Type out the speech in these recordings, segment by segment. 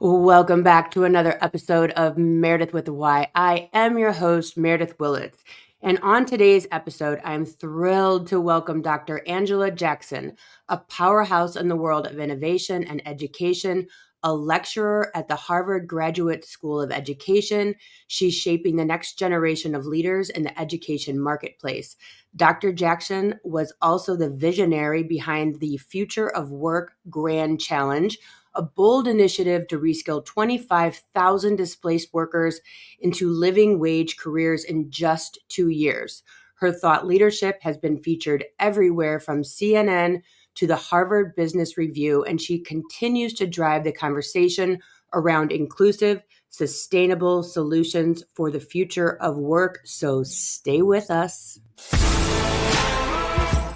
Welcome back to another episode of Meredyth with a Y. I am your host, Meredyth Willits. And on today's episode, I'm thrilled to welcome Dr. Angela Jackson, a powerhouse in the world of innovation and education, a lecturer at the Harvard Graduate School of Education. She's shaping the next generation of leaders in the education marketplace. Dr. Jackson was also the visionary behind the Future of Work Grand Challenge, a bold initiative to reskill 25,000 displaced workers into living wage careers in just 2 years. Her thought leadership has been featured everywhere from CNN to the Harvard Business Review, and she continues to drive the conversation around inclusive, sustainable solutions for the future of work. So stay with us.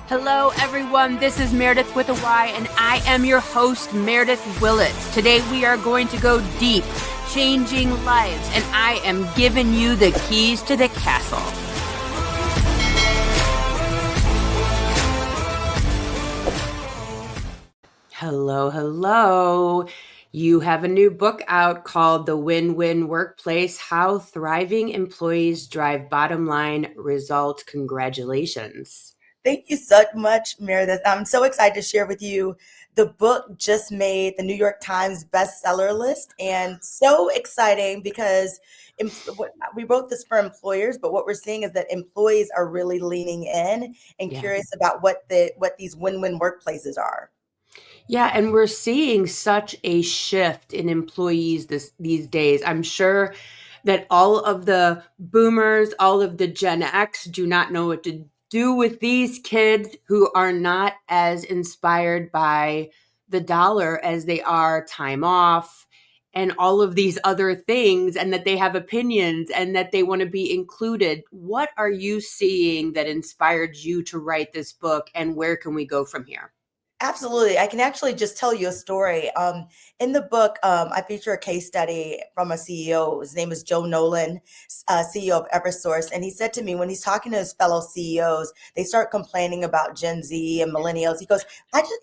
Hello, everyone. This is Meredyth with a Y, and I am your host, Meredyth Willits. Today, we are going to go deep, changing lives, and I am giving you the keys to the castle. Hello. You have a new book out called The Win-Win Workplace: How Thriving Employees Drive Bottom Line Results. Congratulations. Thank you so much, Meredyth. I'm so excited to share with you. The book just made the New York Times bestseller list, and so exciting because we wrote this for employers, but what we're seeing is that employees are really leaning in and curious about what these win-win workplaces are. Yeah, and we're seeing such a shift in employees these days. I'm sure that all of the boomers, all of the Gen X do not know what to do with these kids who are not as inspired by the dollar as they are time off and all of these other things, and that they have opinions and that they want to be included. What are you seeing that inspired you to write this book, and where can we go from here? Absolutely. I can actually just tell you a story. In the book, I feature a case study from a CEO. His name is Joe Nolan, CEO of Eversource. And he said to me, when he's talking to his fellow CEOs, they start complaining about Gen Z and millennials. He goes,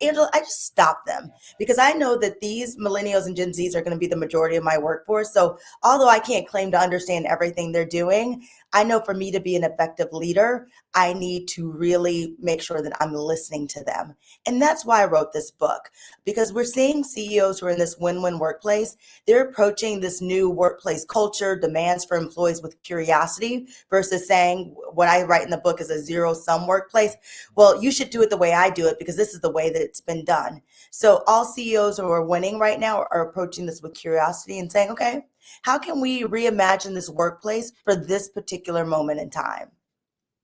Angela, I just stop them because I know that these millennials and Gen Zs are going to be the majority of my workforce. So although I can't claim to understand everything they're doing, I know for me to be an effective leader, I need to really make sure that I'm listening to them. And that's why I wrote this book, because we're seeing CEOs who are in this win-win workplace. They're approaching this new workplace culture, demands for employees with curiosity versus saying what I write in the book is a zero-sum workplace. Well, you should do it the way I do it because this is the way that it's been done. So all CEOs who are winning right now are approaching this with curiosity and saying, okay, how can we reimagine this workplace for this particular moment in time?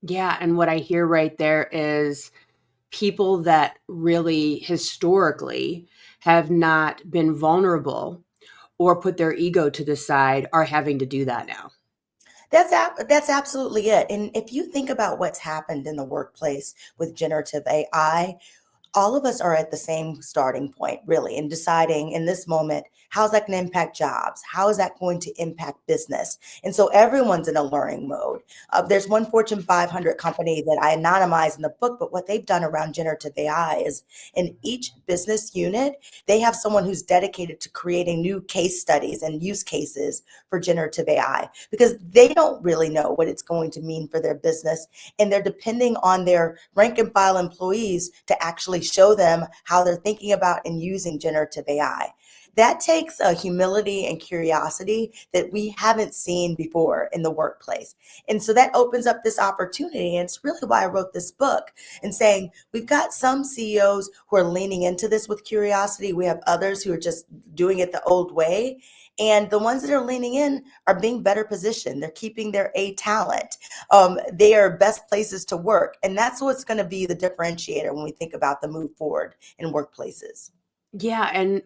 Yeah, and what I hear right there is people that really historically have not been vulnerable or put their ego to the side are having to do that now. That's absolutely it. And if you think about what's happened in the workplace with generative AI, all of us are at the same starting point, really, in deciding in this moment, how's that going to impact jobs? How is that going to impact business? And so everyone's in a learning mode. There's one Fortune 500 company that I anonymize in the book, but what they've done around generative AI is in each business unit, they have someone who's dedicated to creating new case studies and use cases for generative AI because they don't really know what it's going to mean for their business. And they're depending on their rank and file employees to actually show them how they're thinking about and using generative AI. That takes a humility and curiosity that we haven't seen before in the workplace. And so that opens up this opportunity. And it's really why I wrote this book and saying we've got some CEOs who are leaning into this with curiosity. We have others who are just doing it the old way. And the ones that are leaning in are being better positioned. They're keeping their A talent. They are best places to work. And that's what's going to be the differentiator when we think about the move forward in workplaces. Yeah, and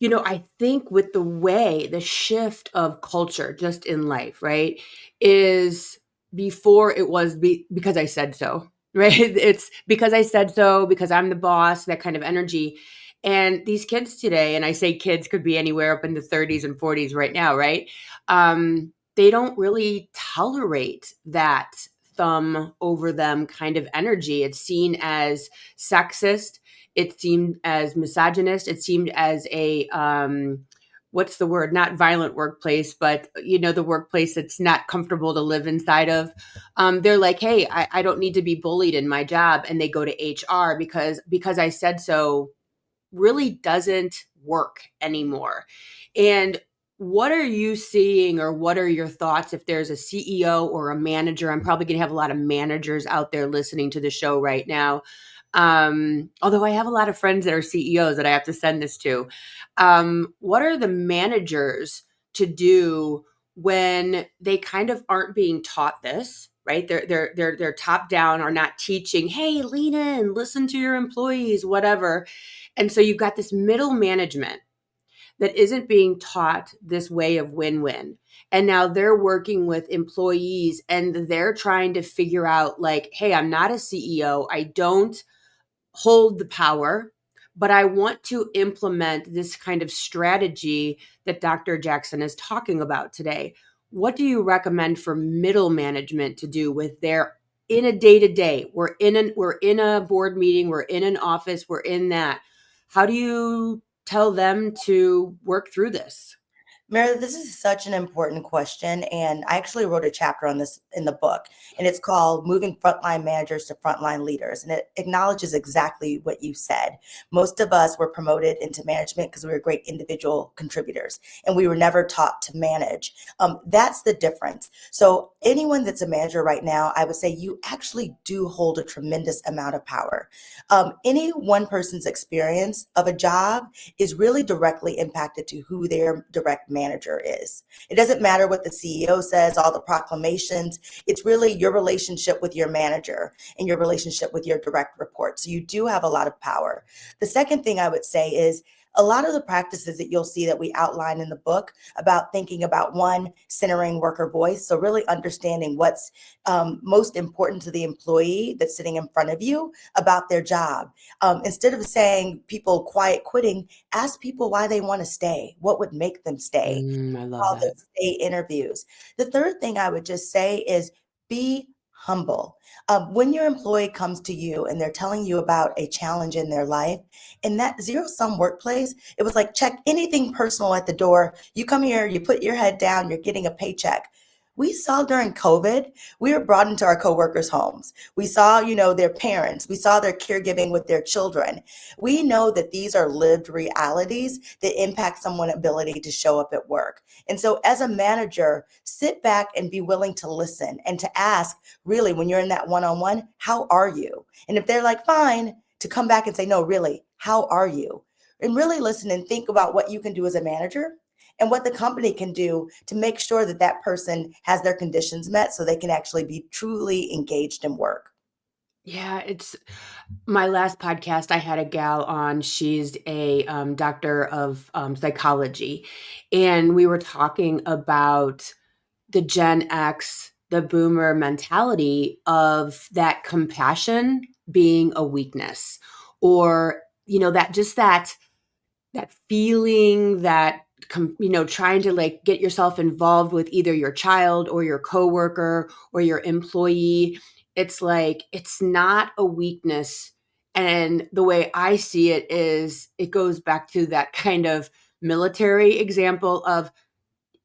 I think with the shift of culture just in life, right, is before it was because I said so, right? It's because I said so, because I'm the boss, that kind of energy. And these kids today, and I say kids could be anywhere up in the 30s and 40s right now, right? They don't really tolerate that thumb over them kind of energy. It's seen as sexist. It seemed as misogynist. It seemed as a what's the word, not violent workplace, but the workplace that's not comfortable to live inside of. They're like, hey, I don't need to be bullied in my job, and they go to HR because I said so really doesn't work anymore. And what are you seeing, or what are your thoughts if there's a CEO or a manager? I'm probably going to have a lot of managers out there listening to the show right now. Although I have a lot of friends that are CEOs that I have to send this to. What are the managers to do when they kind of aren't being taught this? Right, they're top down, are not teaching. Hey, lean in, listen to your employees, whatever. And so you've got this middle management that isn't being taught this way of win-win. And now they're working with employees and they're trying to figure out, like, hey, I'm not a CEO. I don't hold the power, but I want to implement this kind of strategy that Dr. Jackson is talking about today. What do you recommend for middle management to do with their in a day to day? We're in a board meeting, we're in an office, we're in that. How do you tell them to work through this? Meredith, this is such an important question. And I actually wrote a chapter on this in the book, and it's called Moving Frontline Managers to Frontline Leaders. And it acknowledges exactly what you said. Most of us were promoted into management because we were great individual contributors, and we were never taught to manage. That's the difference. So, anyone that's a manager right now, I would say you actually do hold a tremendous amount of power. Any one person's experience of a job is really directly impacted to who their direct manager is. It doesn't matter what the CEO says, all the proclamations. It's really your relationship with your manager and your relationship with your direct report. So you do have a lot of power. The second thing I would say is a lot of the practices that you'll see that we outline in the book about thinking about, one, centering worker voice. So really understanding what's most important to the employee that's sitting in front of you about their job. Instead of saying people quiet quitting, ask people why they want to stay. What would make them stay? I love Call that. those stay interviews. The third thing I would just say is be humble. When your employee comes to you and they're telling you about a challenge in their life, in that zero sum workplace, it was like check anything personal at the door. You come here, you put your head down, you're getting a paycheck. We saw during COVID, we were brought into our coworkers' homes. We saw, their parents. We saw their caregiving with their children. We know that these are lived realities that impact someone's ability to show up at work. And so as a manager, sit back and be willing to listen and to ask, really, when you're in that one-on-one, how are you? And if they're like, fine, to come back and say, no, really, how are you? And really listen and think about what you can do as a manager and what the company can do to make sure that that person has their conditions met so they can actually be truly engaged in work. Yeah, it's my last podcast. I had a gal on. She's a doctor of psychology, and we were talking about the Gen X, the boomer mentality of that compassion being a weakness, or that just that feeling that trying to like get yourself involved with either your child or your coworker or your employee. It's like it's not a weakness. And the way I see it is it goes back to that kind of military example of,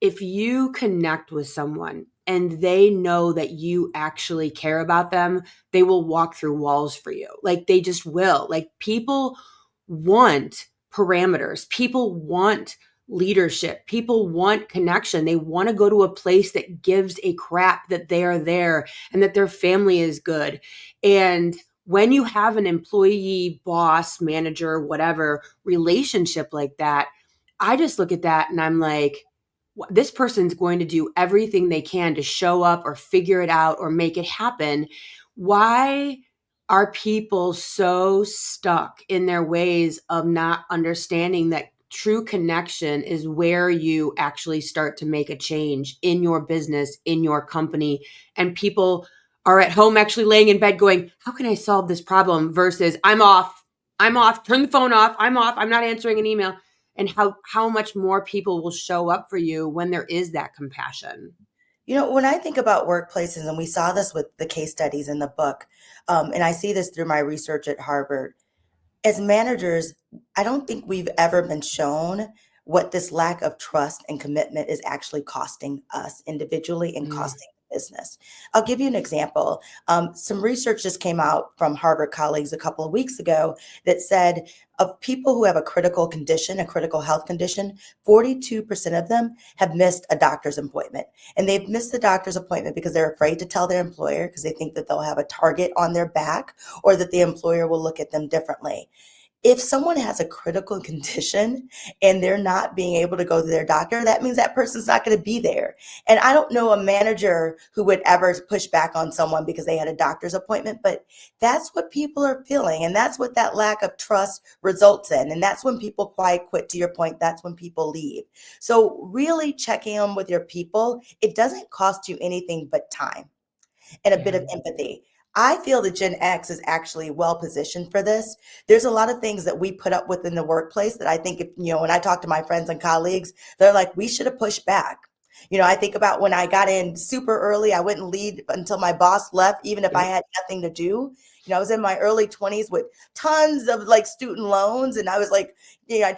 if you connect with someone and they know that you actually care about them, they will walk through walls for you. Like they just will. Like people want parameters, people want leadership, people want connection. They want to go to a place that gives a crap that they are there and that their family is good. And when you have an employee, boss, manager, whatever relationship like that, I just look at that and I'm like, this person's going to do everything they can to show up or figure it out or make it happen. Why are people so stuck in their ways of not understanding that true connection is where you actually start to make a change in your business, in your company? And people are at home actually laying in bed going, how can I solve this problem? Versus I'm off, turn the phone off, I'm off, I'm not answering an email. And how much more people will show up for you when there is that compassion. When I think about workplaces, and we saw this with the case studies in the book, and I see this through my research at Harvard, as managers, I don't think we've ever been shown what this lack of trust and commitment is actually costing us individually and Mm, costing the business. I'll give you an example. Some research just came out from Harvard colleagues a couple of weeks ago that said of people who have a critical condition, a critical health condition, 42% of them have missed a doctor's appointment. And they've missed the doctor's appointment because they're afraid to tell their employer because they think that they'll have a target on their back or that the employer will look at them differently. If someone has a critical condition and they're not being able to go to their doctor, that means that person's not going to be there. And I don't know a manager who would ever push back on someone because they had a doctor's appointment, but that's what people are feeling. And that's what that lack of trust results in. And that's when people quiet quit, to your point, that's when people leave. So really checking in with your people, it doesn't cost you anything but time and a bit yeah. of empathy. I feel that Gen X is actually well positioned for this. There's a lot of things that we put up with in the workplace that I think, if, when I talk to my friends and colleagues, they're like, we should have pushed back. I think about when I got in super early, I wouldn't leave until my boss left, even if I Yep. had nothing to do. I was in my early 20s with tons of like student loans. And I was like,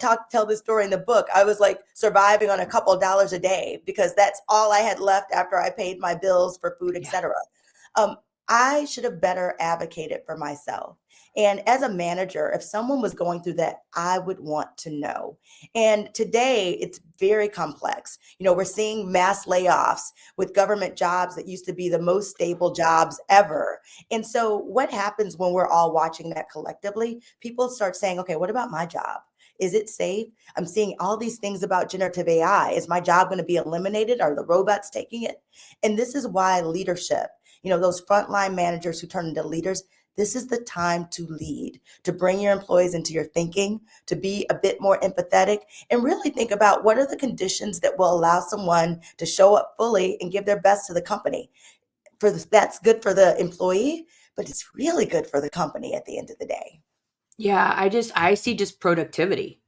tell this story in the book. I was like surviving on a couple of dollars a day because that's all I had left after I paid my bills for food, Yeah. etc. um, I should have better advocated for myself. And as a manager, if someone was going through that, I would want to know. And today it's very complex. We're seeing mass layoffs with government jobs that used to be the most stable jobs ever. And so what happens when we're all watching that collectively? People start saying, okay, what about my job? Is it safe? I'm seeing all these things about generative AI. Is my job going to be eliminated? Are the robots taking it? And this is why leadership, those frontline managers who turn into leaders, this is the time to lead, to bring your employees into your thinking, to be a bit more empathetic, and really think about what are the conditions that will allow someone to show up fully and give their best to the company. That's good for the employee, but it's really good for the company at the end of the day. Yeah, I see just productivity.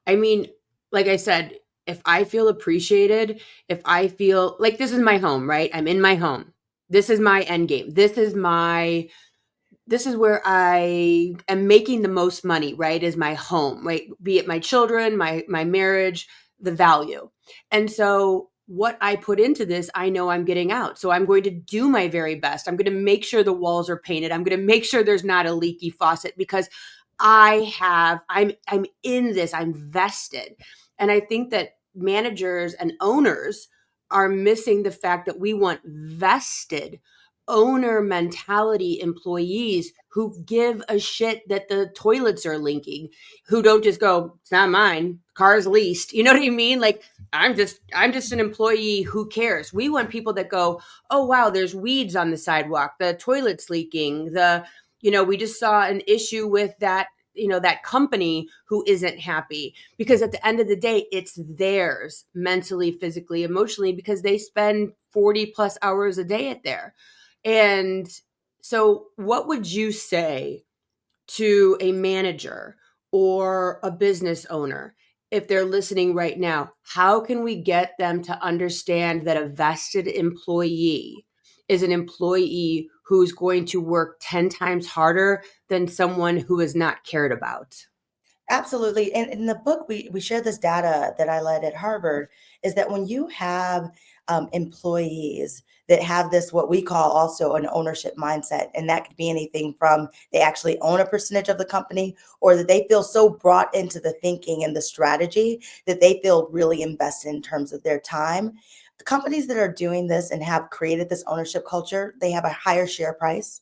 I mean, like I said, if I feel appreciated, if I feel like this is my home, right? I'm in my home. This is my end game. This is where I am making the most money, right? Is my home, right? Be it my children, my marriage, the value. And so what I put into this, I know I'm getting out. So I'm going to do my very best. I'm going to make sure the walls are painted. I'm going to make sure there's not a leaky faucet because I'm in this. I'm vested. And I think that managers and owners are missing the fact that we want vested owner mentality employees who give a shit that the toilets are leaking, who don't just go, it's not mine, car's leased. You know what I mean? Like I'm just an employee who cares. We want people that go, oh wow, there's weeds on the sidewalk, the toilet's leaking, we just saw an issue with that that company who isn't happy, because at the end of the day it's theirs mentally, physically, emotionally, because they spend 40 plus hours a day at there. And so, what would you say to a manager or a business owner if they're listening right now? How can we get them to understand that a vested employee is an employee who's going to work 10 times harder than someone who is not cared about? Absolutely. And in the book, we share this data that I led at Harvard is that when you have employees that have this, what we call also an ownership mindset, and that could be anything from they actually own a percentage of the company or that they feel so brought into the thinking and the strategy that they feel really invested in terms of their time. The companies that are doing this and have created this ownership culture, they have a higher share price.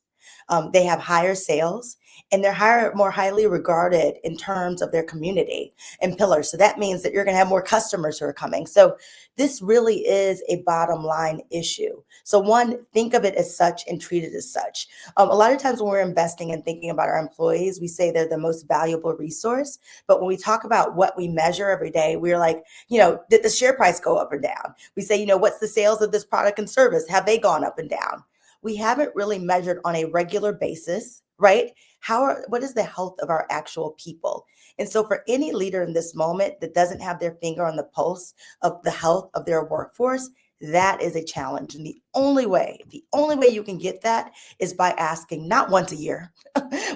They have higher sales and they're more highly regarded in terms of their community and pillars. So that means that you're going to have more customers who are coming. So this really is a bottom line issue. So one, think of it as such and treat it as such. A lot of times when we're investing and thinking about our employees, we say they're the most valuable resource. But when we talk about what we measure every day, we're like, did the share price go up or down? We say, what's the sales of this product and service? Have they gone up and down? We haven't really measured on a regular basis, right? What is the health of our actual people? And so for any leader in this moment that doesn't have their finger on the pulse of the health of their workforce, that is a challenge. And the only way you can get that is by asking not once a year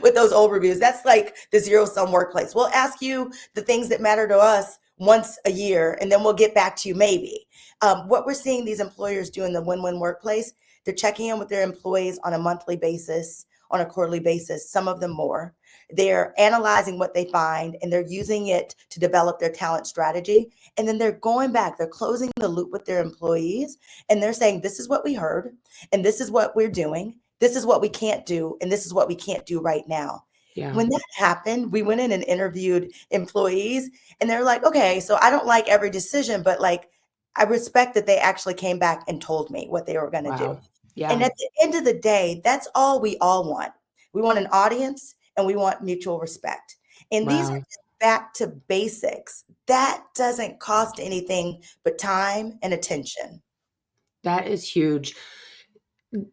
with those overviews. That's like the zero sum workplace. We'll ask you the things that matter to us once a year and then we'll get back to you maybe. What we're seeing these employers do in the win-win workplace, they're checking in with their employees on a monthly basis, on a quarterly basis, some of them more. They're analyzing what they find and they're using it to develop their talent strategy. And then they're going back, they're closing the loop with their employees and they're saying, this is what we heard and this is what we're doing. This is what we can't do and this is what we can't do right now. Yeah. When that happened, we went in and interviewed employees and they're like, okay, so I don't like every decision, but like I respect that they actually came back and told me what they were going to do. Wow. And Yeah. at the end of the day, that's all we all want. We want an audience and we want mutual respect. And these are Wow. just back to basics. That doesn't cost anything but time and attention. That is huge.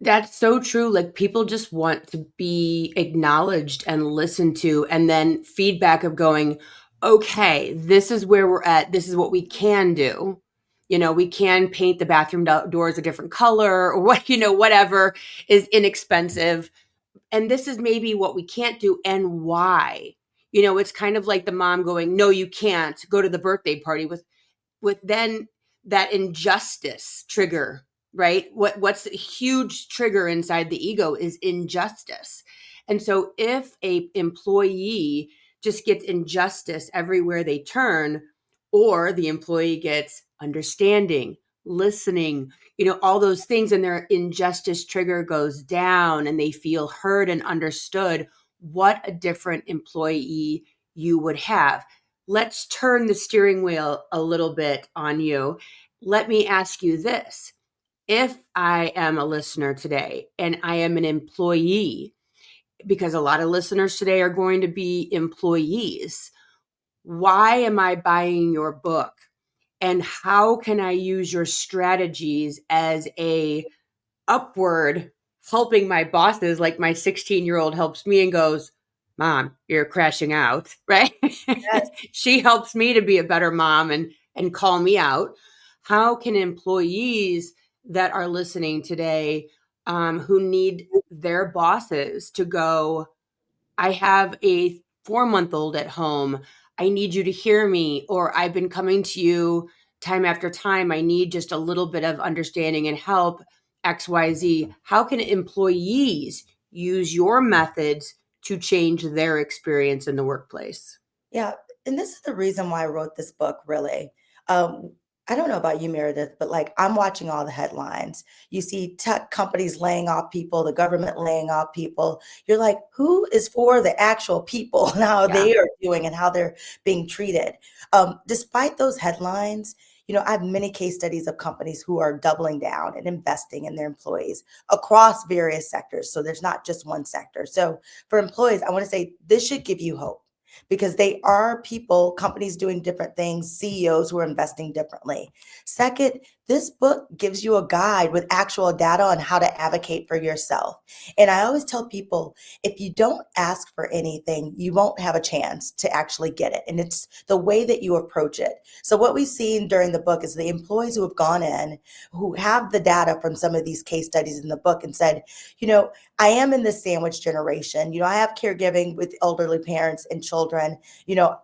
That's so true. Like people just want to be acknowledged and listened to, and then feedback of going, okay, this is where we're at. This is what we can do. We can paint the bathroom doors a different color or what, whatever is inexpensive. And this is maybe what we can't do and why. It's kind of like the mom going, no, you can't go to the birthday party with then that injustice trigger, right? What's a huge trigger inside the ego is injustice. And so if a employee just gets injustice everywhere they turn, or the employee gets understanding, listening, all those things, and their injustice trigger goes down and they feel heard and understood, what a different employee you would have. Let's turn the steering wheel a little bit on you. Let me ask you this. If I am a listener today and I am an employee, because a lot of listeners today are going to be employees, why am I buying your book? And how can I use your strategies as a upward helping my bosses, like my 16-year-old helps me and goes, Mom, you're crashing out, right? Yes. She helps me to be a better mom and call me out. How can employees that are listening today, who need their bosses to go, I have a 4-month-old at home. I need you to hear me, or I've been coming to you time after time. I need just a little bit of understanding and help, XYZ. How can employees use your methods to change their experience in the workplace? Yeah, and this is the reason why I wrote this book, really. Um, I don't know about you, Meredith, but like I'm watching all the headlines. You see tech companies laying off people, the government laying off people. You're like, who is for the actual people and how Yeah. they are doing and how they're being treated? Despite those headlines, I have many case studies of companies who are doubling down and investing in their employees across various sectors. So there's not just one sector. So for employees, I want to say this should give you hope because they are people, companies doing different things, CEOs who are investing differently. Second, this book gives you a guide with actual data on how to advocate for yourself. And I always tell people, if you don't ask for anything, you won't have a chance to actually get it. And it's the way that you approach it. So what we've seen during the book is the employees who have gone in, who have the data from some of these case studies in the book and said, I am in this sandwich generation. I have caregiving with elderly parents and children.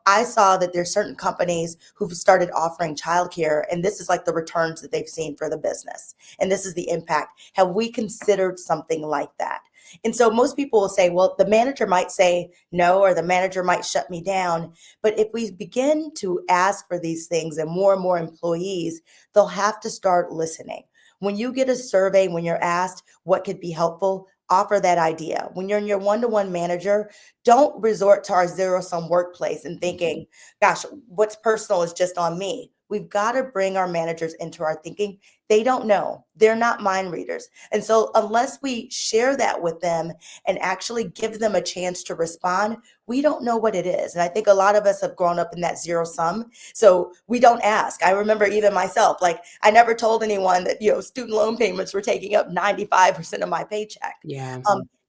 I saw that there's certain companies who've started offering childcare, and this is like the returns that they've seen for the business. And this is the impact. Have we considered something like that? And so most people will say, well, the manager might say no, or the manager might shut me down. But if we begin to ask for these things and more employees, they'll have to start listening. When you get a survey, when you're asked what could be helpful, offer that idea. When you're in your one-to-one manager, don't resort to our zero-sum workplace and thinking, gosh, what's personal is just on me. We've got to bring our managers into our thinking. They don't know. They're not mind readers. And so unless we share that with them and actually give them a chance to respond, we don't know what it is. And I think a lot of us have grown up in that zero sum. So we don't ask. I remember even myself, like I never told anyone that, student loan payments were taking up 95% of my paycheck. Yeah.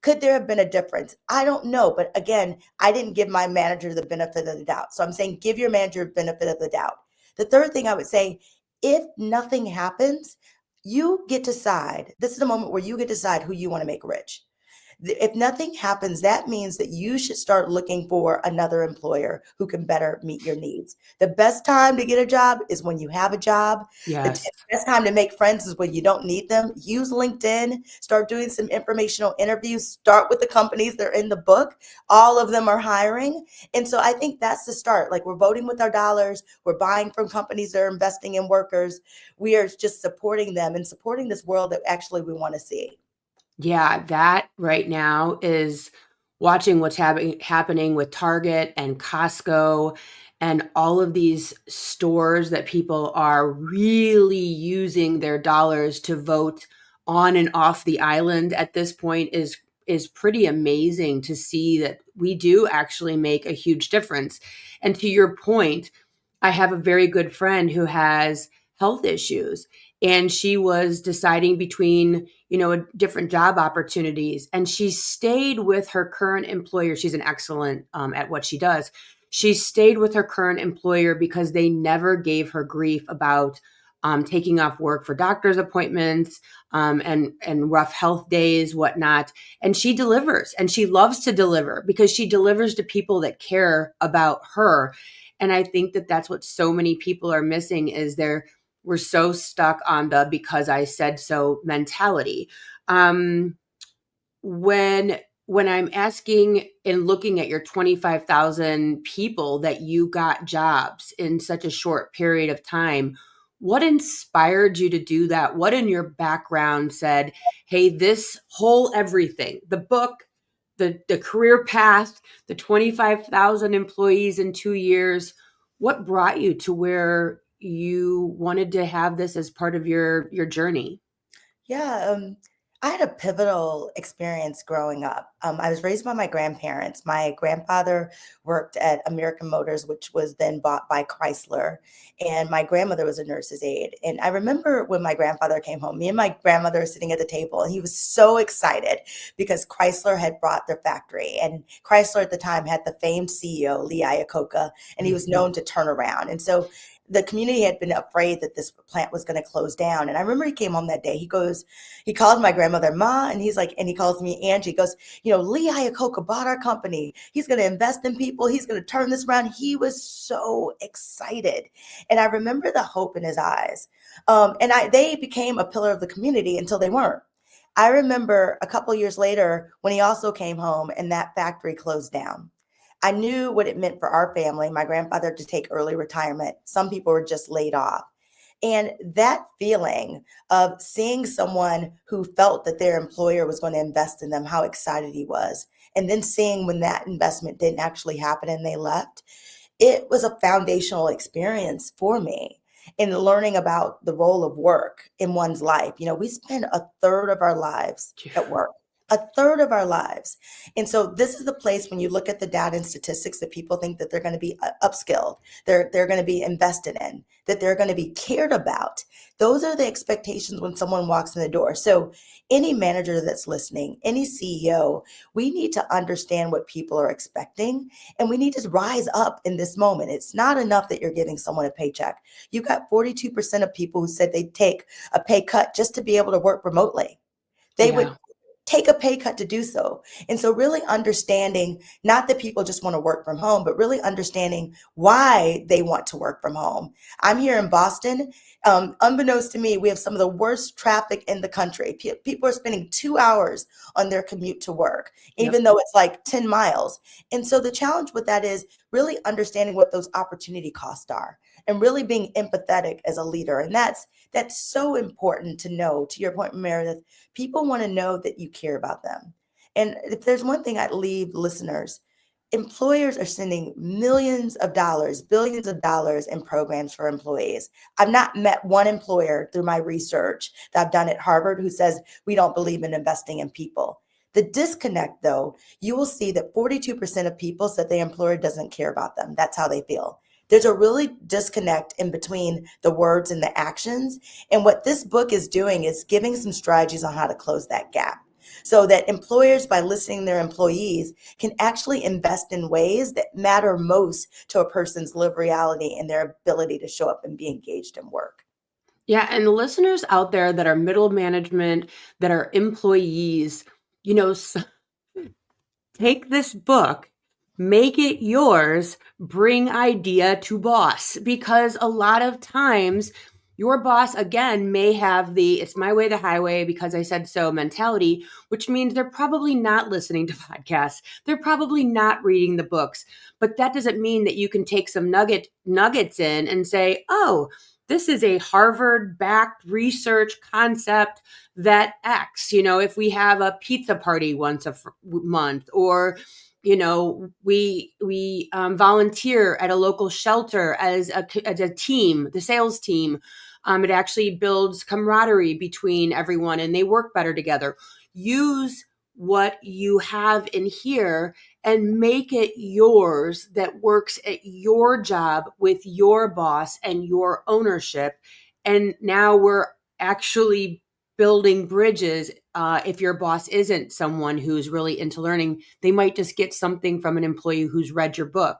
Could there have been a difference? I don't know. But again, I didn't give my manager the benefit of the doubt. So I'm saying give your manager the benefit of the doubt. The third thing I would say, if nothing happens, you get to decide. This is the moment where you get to decide who you want to make rich. If nothing happens, that means that you should start looking for another employer who can better meet your needs. The best time to get a job is when you have a job. The Yes. best time to make friends is when you don't need them. Use LinkedIn, start doing some informational interviews, start with the companies that are in the book. All of them are hiring. And so I think that's the start. Like, we're voting with our dollars, we're buying from companies that are investing in workers. We are just supporting them and supporting this world that actually we want to see. Yeah, that right now is watching what's happening with Target and Costco and all of these stores that people are really using their dollars to vote on and off the island at this point is pretty amazing to see that we do actually make a huge difference. And to your point, I have a very good friend who has health issues, and she was deciding between, different job opportunities, and she stayed with her current employer. She's an excellent at what she does. She stayed with her current employer because they never gave her grief about taking off work for doctor's appointments, and rough health days, whatnot. And she delivers, and she loves to deliver because she delivers to people that care about her. And I think that that's what so many people are missing, is we're so stuck on the because I said so mentality. Um, when when I'm asking and looking at your 25,000 people that you got jobs in such a short period of time, what inspired you to do that? What in your background said, hey, this whole everything, the book, the career path, the 25,000 employees in 2 years, what brought you to where you wanted to have this as part of your journey? Yeah, I had a pivotal experience growing up. I was raised by my grandparents. My grandfather worked at American Motors, which was then bought by Chrysler, and my grandmother was a nurse's aide. And I remember when my grandfather came home, me and my grandmother were sitting at the table, and he was so excited because Chrysler had bought their factory. And Chrysler at the time had the famed CEO, Lee Iacocca, and he was Mhm. known to turn around. And so the community had been afraid that this plant was going to close down. And I remember he came home that day. He called my grandmother Ma, and he calls me Angie. He goes, Lee Iacocca bought our company. He's going to invest in people. He's going to turn this around. He was so excited. And I remember the hope in his eyes. They became a pillar of the community until they weren't. I remember a couple years later when he also came home and that factory closed down. I knew what it meant for our family, my grandfather to take early retirement. Some people were just laid off. And that feeling of seeing someone who felt that their employer was going to invest in them, how excited he was, and then seeing when that investment didn't actually happen and they left, it was a foundational experience for me in learning about the role of work in one's life. We spend a third of our lives at work. A third of our lives. And so this is the place when you look at the data and statistics that people think that they're going to be upskilled, they're going to be invested in, that they're going to be cared about. Those are the expectations when someone walks in the door. So any manager that's listening, any CEO, we need to understand what people are expecting, and we need to rise up in this moment. It's not enough that you're giving someone a paycheck. You got 42% of people who said they'd take a pay cut just to be able to work remotely. They would Yeah. take a pay cut to do so. And so really understanding, not that people just want to work from home, but really understanding why they want to work from home. I'm here in Boston. Unbeknownst to me, we have some of the worst traffic in the country. People are spending 2 hours on their commute to work, Yep. even though it's like 10 miles. And so the challenge with that is really understanding what those opportunity costs are and really being empathetic as a leader. And that's so important to know. To your point, Meredith, people want to know that you care about them. And if there's one thing I'd leave listeners, employers are sending millions of dollars, billions of dollars in programs for employees. I've not met one employer through my research that I've done at Harvard who says we don't believe in investing in people. The disconnect, though, you will see that 42% of people said their employer doesn't care about them. That's how they feel. There's a really disconnect in between the words and the actions. And what this book is doing is giving some strategies on how to close that gap so that employers, by listening to their employees, can actually invest in ways that matter most to a person's lived reality and their ability to show up and be engaged in work. Yeah, and the listeners out there that are middle management, that are employees, you know, take this book, make it yours, bring idea to boss. Because a lot of times, your boss, again, may have the it's my way, the highway, because I said so mentality, which means they're probably not listening to podcasts. They're probably not reading the books. But that doesn't mean that you can take some nuggets in and say, oh, this is a Harvard backed research concept that X, if we have a pizza party once a month, or we volunteer at a local shelter as a team, the sales team. It actually builds camaraderie between everyone and they work better together. Use what you have in here and make it yours, that works at your job with your boss and your ownership. And now we're actually building bridges. If your boss isn't someone who's really into learning, they might just get something from an employee who's read your book.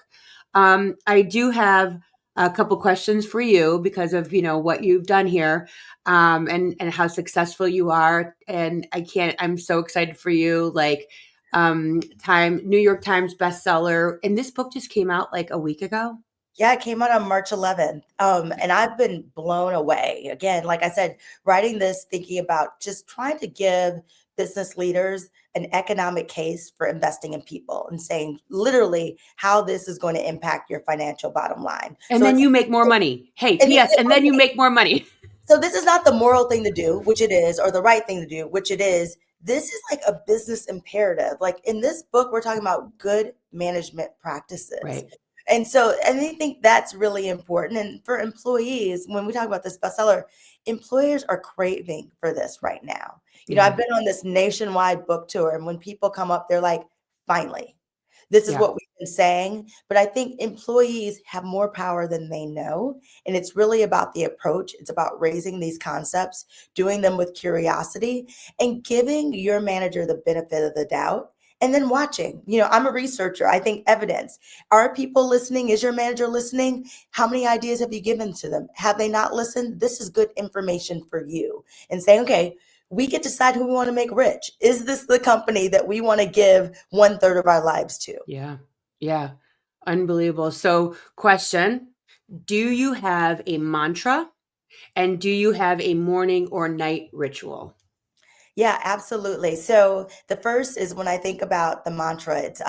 I do have a couple questions for you because of what you've done here, and how successful you are. And I'm so excited for you. Like, New York Times bestseller, and this book just came out like a week ago. Yeah, it came out on March 11th. And I've been blown away. Again, like I said, writing this, thinking about just trying to give business leaders an economic case for investing in people and saying literally how this is going to impact your financial bottom line. And So then it's you make more money. Hey, and PS, and then you make more money. so this is not the moral thing to do, which it is, or the right thing to do, which it is. This is like a business imperative. Like in this book, we're talking about good management practices. Right. And I think that's really important. And for employees, when we talk about this bestseller, employers are craving for this right now. Yeah. I've been on this nationwide book tour, and when people come up, they're like, finally, this is Yeah. what we've been saying. But I think employees have more power than they know. And it's really about the approach. It's about raising these concepts, doing them with curiosity, and giving your manager the benefit of the doubt. And then watching. I'm a researcher. I think evidence. Are people listening? Is your manager listening? How many ideas have you given to them? Have they not listened? This is good information for you. And saying, okay, we get to decide who we want to make rich. Is this the company that we want to give 1/3 of our lives to? Yeah. Yeah. Unbelievable. So, question, do you have a mantra, and do you have a morning or night ritual? Yeah, absolutely. So the first is when I think about the mantra, it's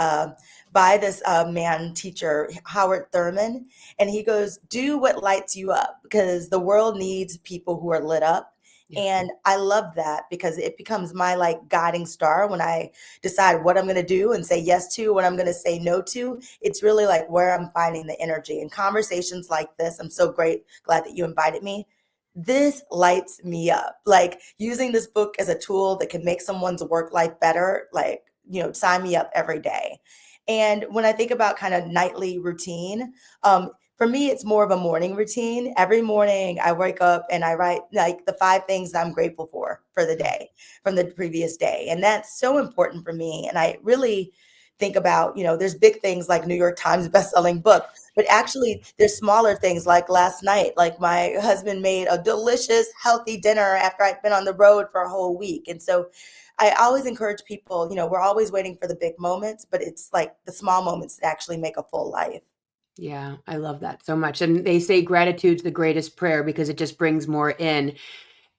by this man teacher, Howard Thurman, and he goes, "Do what lights you up," because the world needs people who are lit up. Yeah. And I love that because it becomes my like guiding star when I decide what I'm going to do and say yes to, what I'm going to say no to. It's really like where I'm finding the energy and conversations like this. I'm so glad that you invited me. This lights me up. Like using this book as a tool that can make someone's work life better, like, sign me up every day. And when I think about kind of nightly routine, for me, it's more of a morning routine. Every morning I wake up and I write like the 5 things that I'm grateful for the day from the previous day. And that's so important for me. And I really think about, there's big things like New York Times bestselling book, but actually there's smaller things like last night, like my husband made a delicious, healthy dinner after I'd been on the road for a whole week. And so I always encourage people, we're always waiting for the big moments, but it's like the small moments that actually make a full life. Yeah, I love that so much. And they say gratitude's the greatest prayer because it just brings more in.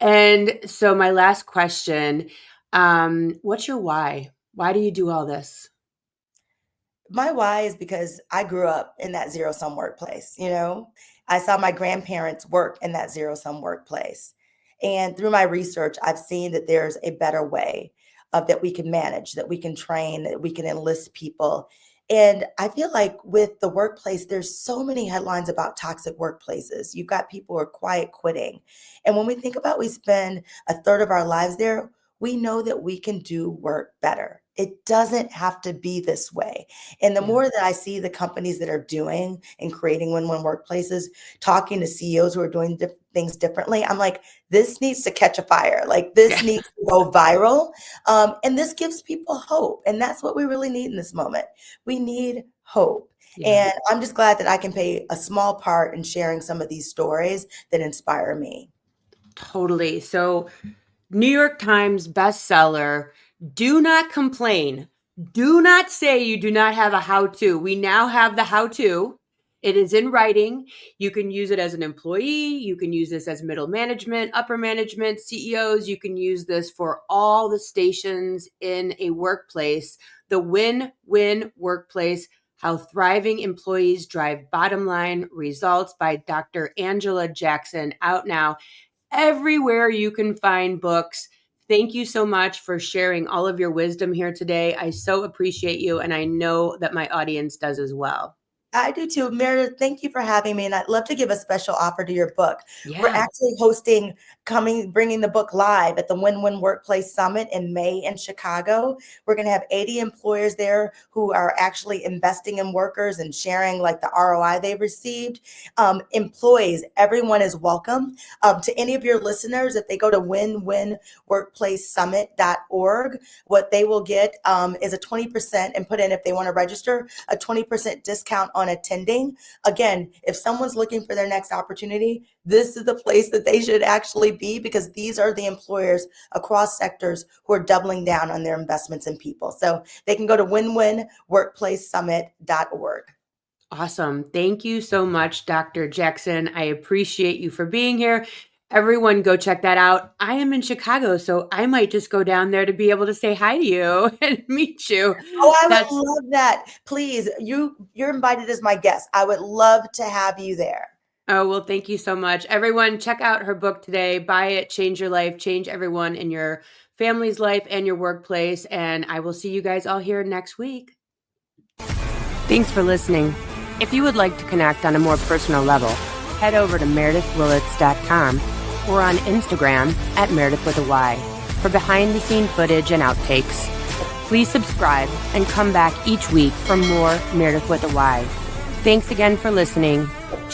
And so my last question, what's your why? Why do you do all this? My why is because I grew up in that zero sum workplace. I saw my grandparents work in that zero sum workplace. And through my research, I've seen that there's a better way of that we can manage, that we can train, that we can enlist people. And I feel like with the workplace, there's so many headlines about toxic workplaces. You've got people who are quiet quitting. And when we think about we spend 1/3 of our lives there, we know that we can do work better. It doesn't have to be this way. And the Yeah. more that I see the companies that are doing and creating win-win workplaces, talking to CEOs who are doing things differently, I'm like, this needs to catch a fire. Like this Yeah. needs to go viral. And this gives people hope. And that's what we really need in this moment. We need hope. Yeah. And I'm just glad that I can play a small part in sharing some of these stories that inspire me. Totally. So, New York Times bestseller, do not complain. Do not say you do not have a how-to. We now have the how-to. It is in writing. You can use it as an employee. You can use this as middle management, upper management, CEOs. You can use this for all the stations in a workplace. The win-win workplace, how thriving employees drive bottom line results by Dr. Angela Jackson, out now everywhere you can find books. Thank you so much for sharing all of your wisdom here today. I so appreciate you, and I know that my audience does as well. I do too. Meredith, thank you for having me. And I'd love to give a special offer to your book. We're Yeah. actually bringing the book live at the Win-Win Workplace Summit in May in Chicago. We're going to have 80 employers there who are actually investing in workers and sharing like the ROI they've received. Employees, everyone is welcome. To any of your listeners, if they go to winwinworkplacesummit.org, what they will get is a 20% and put in, if they want to register, a 20% discount on attending. Again, if someone's looking for their next opportunity, this is the place that they should actually be, because these are the employers across sectors who are doubling down on their investments in people. So they can go to winwinworkplacesummit.org. Awesome. Thank you so much, Dr. Jackson. I appreciate you for being here. Everyone go check that out. I am in Chicago, so I might just go down there to be able to say hi to you and meet you. Oh, I would That's love that. Please, you're invited as my guest. I would love to have you there. Oh, well, thank you so much. Everyone, check out her book today. Buy it, change your life, change everyone in your family's life and your workplace. And I will see you guys all here next week. Thanks for listening. If you would like to connect on a more personal level, head over to meredythwillits.com or on Instagram at Meredyth with a Y for behind-the-scene footage and outtakes. Please subscribe and come back each week for more Meredyth with a Y. Thanks again for listening.